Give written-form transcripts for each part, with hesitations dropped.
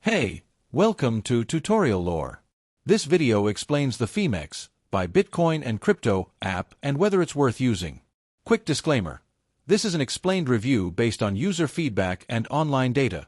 Hey, welcome to Tutorial Lore. This video explains the Phemex, by Bitcoin and Crypto app and whether it's worth using. Quick disclaimer. This is an explained review based on user feedback and online data,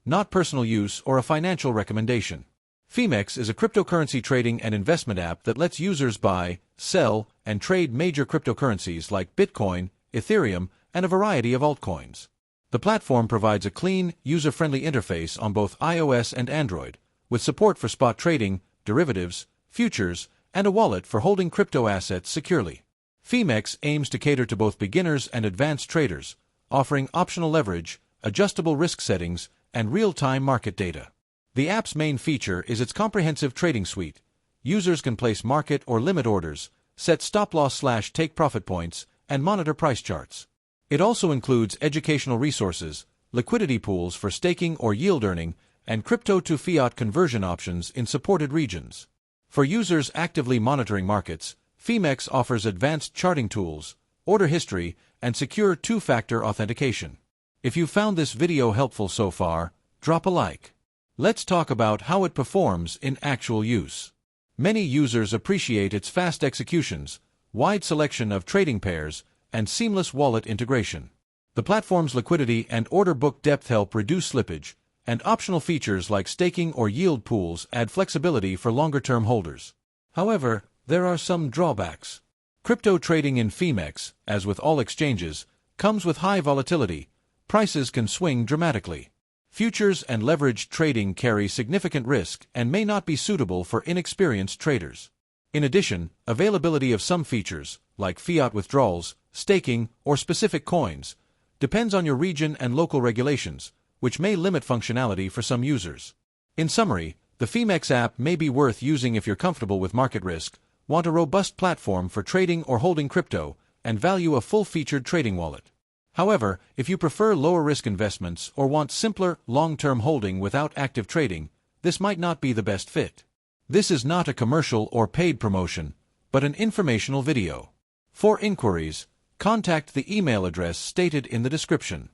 not personal use or a financial recommendation. Phemex is a cryptocurrency trading and investment app that lets users buy, sell, and trade major cryptocurrencies like Bitcoin, Ethereum, and a variety of altcoins. The platform provides a clean, user-friendly interface on both iOS and Android, with support for spot trading, derivatives, futures, and a wallet for holding crypto assets securely. Phemex aims to cater to both beginners and advanced traders, offering optional leverage, adjustable risk settings, and real-time market data. The app's main feature is its comprehensive trading suite. Users can place market or limit orders, set stop-loss/take profit points, and monitor price charts. It also includes educational resources, liquidity pools for staking or yield earning, and crypto-to-fiat conversion options in supported regions. For users actively monitoring markets, Phemex offers advanced charting tools, order history, and secure two-factor authentication. If you found this video helpful so far, drop a like. Let's talk about how it performs in actual use. Many users appreciate its fast executions, wide selection of trading pairs, and seamless wallet integration. The platform's liquidity and order book depth help reduce slippage, and optional features like staking or yield pools add flexibility for longer-term holders. However, there are some drawbacks. Crypto trading in Phemex, as with all exchanges, comes with high volatility. Prices can swing dramatically. Futures and leveraged trading carry significant risk and may not be suitable for inexperienced traders. In addition, availability of some features, like fiat withdrawals, staking, or specific coins, depends on your region and local regulations, which may limit functionality for some users. In summary, the Phemex app may be worth using if you're comfortable with market risk, want a robust platform for trading or holding crypto, and value a full-featured trading wallet. However, if you prefer lower-risk investments or want simpler, long-term holding without active trading, this might not be the best fit. This is not a commercial or paid promotion, but an informational video. For inquiries, contact the email address stated in the description.